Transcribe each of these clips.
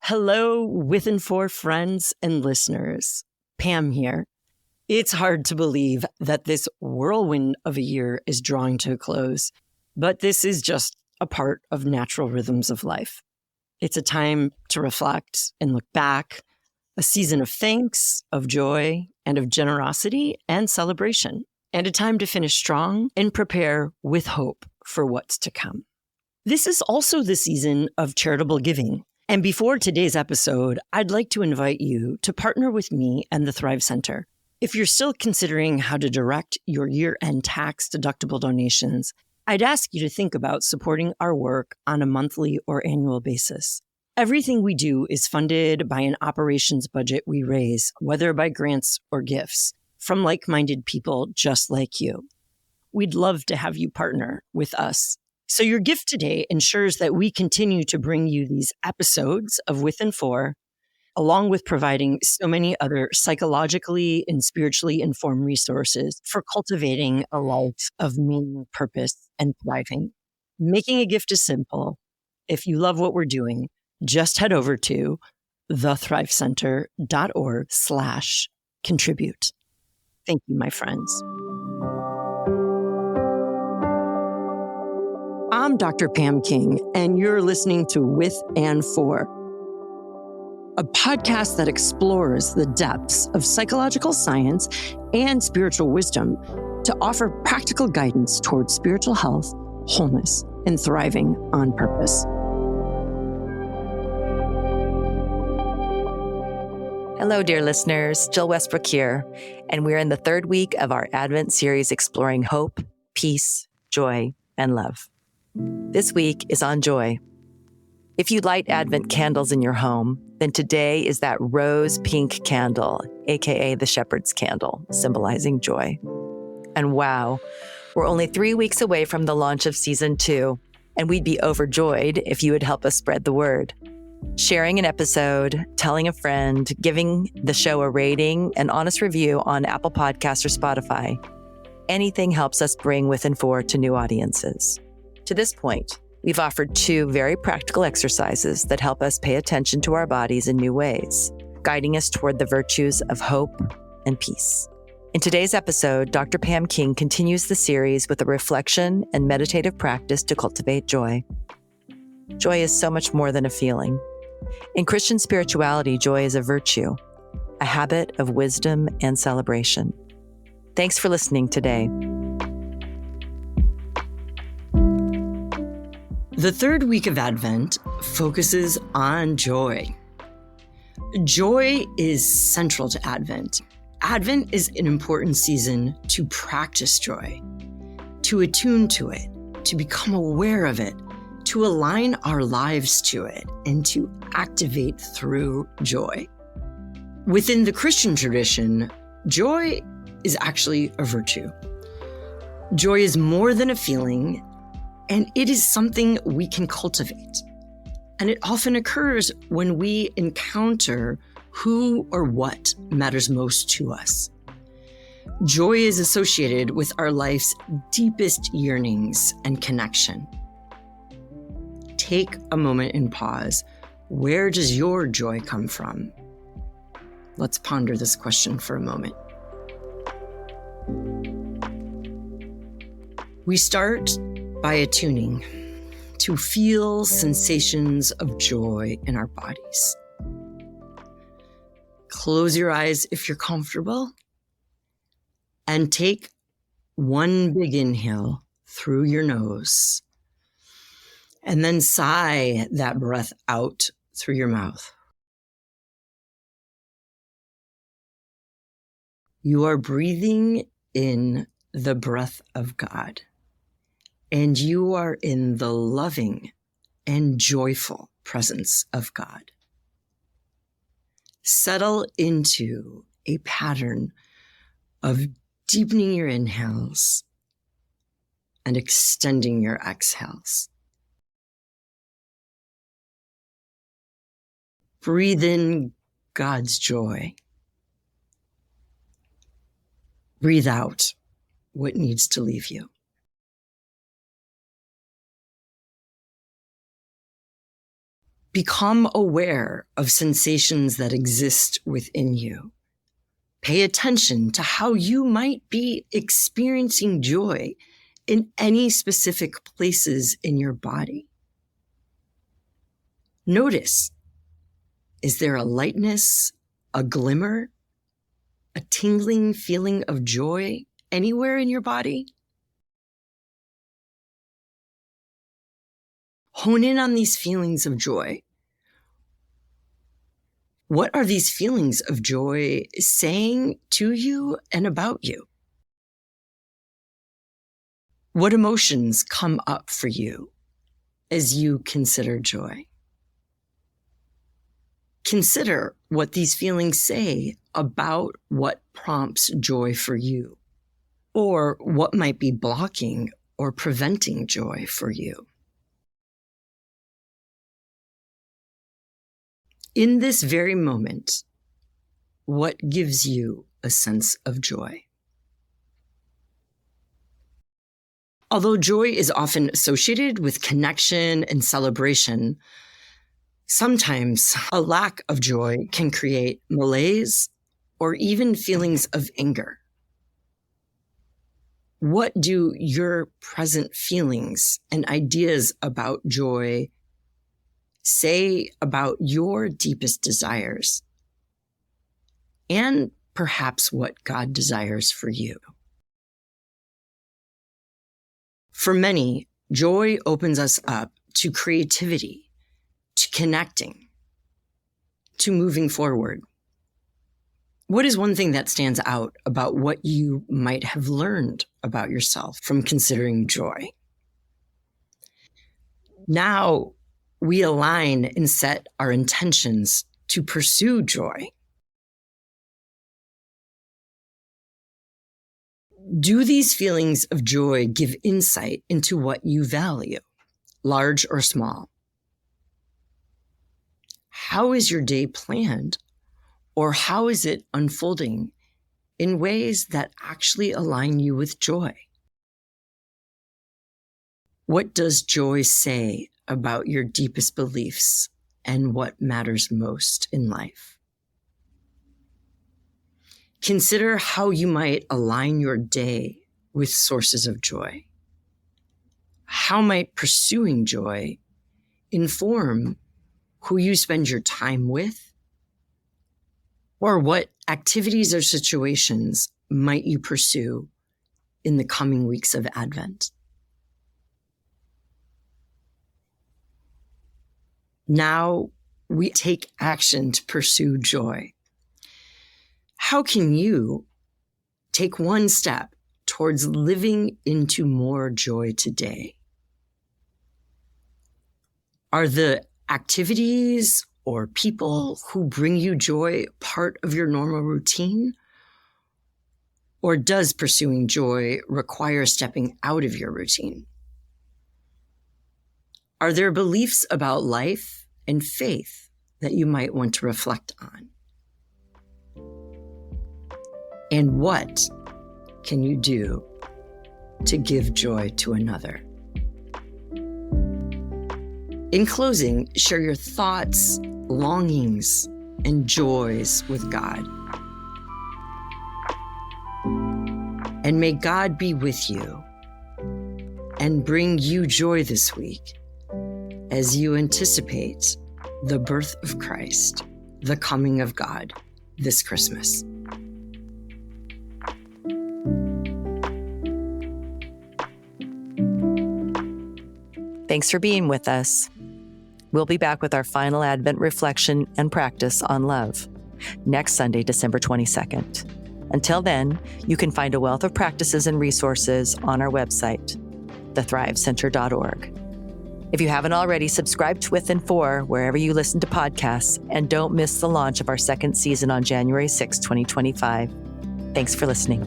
Hello, with and for friends and listeners. Pam here. It's hard to believe that this whirlwind of a year is drawing to a close, but this is just a part of natural rhythms of life. It's a time to reflect and look back, a season of thanks, of joy, and of generosity and celebration, and a time to finish strong and prepare with hope for what's to come. This is also the season of charitable giving. And before today's episode, I'd like to invite you to partner with me and the Thrive Center. If you're still considering how to direct your year-end tax-deductible donations, I'd ask you to think about supporting our work on a monthly or annual basis. Everything we do is funded by an operations budget we raise, whether by grants or gifts, from like-minded people just like you. We'd love to have you partner with us. So your gift today ensures that we continue to bring you these episodes of With and For, along with providing so many other psychologically and spiritually informed resources for cultivating a life of meaning, purpose, and thriving. Making a gift is simple. If you love what we're doing, just head over to thethrivecenter.org/contribute. Thank you, my friends. I'm Dr. Pam King, and you're listening to With and For, a podcast that explores the depths of psychological science and spiritual wisdom to offer practical guidance towards spiritual health, wholeness, and thriving on purpose. Hello, dear listeners. Jill Westbrook here, and we're in the third week of our Advent series exploring hope, peace, joy, and love. This week is on joy. If you light Advent candles in your home, then today is that rose pink candle, aka the shepherd's candle, symbolizing joy. And wow, we're only 3 weeks away from the launch of season 2, and we'd be overjoyed if you would help us spread the word. Sharing an episode, telling a friend, giving the show a rating, an honest review on Apple Podcasts or Spotify. Anything helps us bring With and For to new audiences. To this point, we've offered 2 very practical exercises that help us pay attention to our bodies in new ways, guiding us toward the virtues of hope and peace. In today's episode, Dr. Pam King continues the series with a reflection and meditative practice to cultivate joy. Joy is so much more than a feeling. In Christian spirituality, joy is a virtue, a habit of wisdom and celebration. Thanks for listening today. The third week of Advent focuses on joy. Joy is central to Advent. Advent is an important season to practice joy, to attune to it, to become aware of it, to align our lives to it, and to activate through joy. Within the Christian tradition, joy is actually a virtue. Joy is more than a feeling, and it is something we can cultivate. And it often occurs when we encounter who or what matters most to us. Joy is associated with our life's deepest yearnings and connection. Take a moment and pause. Where does your joy come from? Let's ponder this question for a moment. We start by attuning to feel sensations of joy in our bodies. Close your eyes if you're comfortable, and take one big inhale through your nose, and then sigh that breath out through your mouth. You are breathing in the breath of God, and you are in the loving and joyful presence of God. Settle into a pattern of deepening your inhales and extending your exhales. Breathe in God's joy. Breathe out what needs to leave you. Become aware of sensations that exist within you. Pay attention to how you might be experiencing joy in any specific places in your body. Notice, is there a lightness, a glimmer, a tingling feeling of joy anywhere in your body? Hone in on these feelings of joy. What are these feelings of joy saying to you and about you? What emotions come up for you as you consider joy? Consider what these feelings say about what prompts joy for you, or what might be blocking or preventing joy for you. In this very moment, what gives you a sense of joy? Although joy is often associated with connection and celebration, sometimes a lack of joy can create malaise or even feelings of anger. What do your present feelings and ideas about joy say about your deepest desires? And perhaps what God desires for you. For many, joy opens us up to creativity, to connecting, to moving forward. What is one thing that stands out about what you might have learned about yourself from considering joy? Now we align and set our intentions to pursue joy. Do these feelings of joy give insight into what you value, large or small? How is your day planned, or how is it unfolding in ways that actually align you with joy? What does joy say about your deepest beliefs and what matters most in life? Consider how you might align your day with sources of joy. How might pursuing joy inform who you spend your time with? Or what activities or situations might you pursue in the coming weeks of Advent? Now we take action to pursue joy. How can you take one step towards living into more joy today? Are the activities or people who bring you joy part of your normal routine? Or does pursuing joy require stepping out of your routine? Are there beliefs about life and faith that you might want to reflect on? And what can you do to give joy to another? In closing, share your thoughts, longings, and joys with God. And may God be with you and bring you joy this week as you anticipate the birth of Christ, the coming of God this Christmas. Thanks for being with us. We'll be back with our final Advent reflection and practice on love next Sunday, December 22nd. Until then, you can find a wealth of practices and resources on our website, thethrivecenter.org. If you haven't already, subscribe to Within 4 wherever you listen to podcasts, and don't miss the launch of our second season on January 6, 2025. Thanks for listening.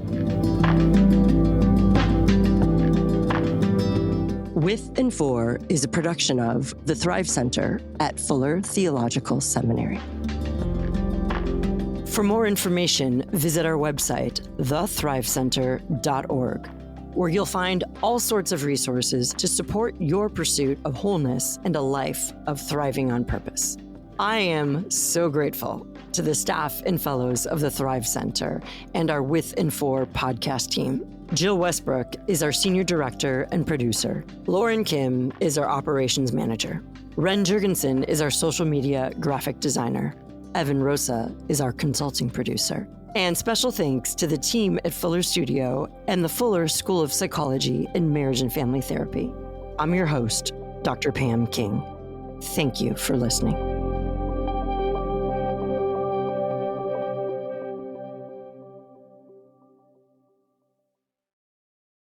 Within 4 is a production of the Thrive Center at Fuller Theological Seminary. For more information, visit our website, thethrivecenter.org, where you'll find all sorts of resources to support your pursuit of wholeness and a life of thriving on purpose. I am so grateful to the staff and fellows of the Thrive Center and our With and For podcast team. Jill Westbrook is our senior director and producer. Lauren Kim is our operations manager. Ren Jurgensen is our social media graphic designer. Evan Rosa is our consulting producer. And special thanks to the team at Fuller Studio and the Fuller School of Psychology and Marriage and Family Therapy. I'm your host, Dr. Pam King. Thank you for listening.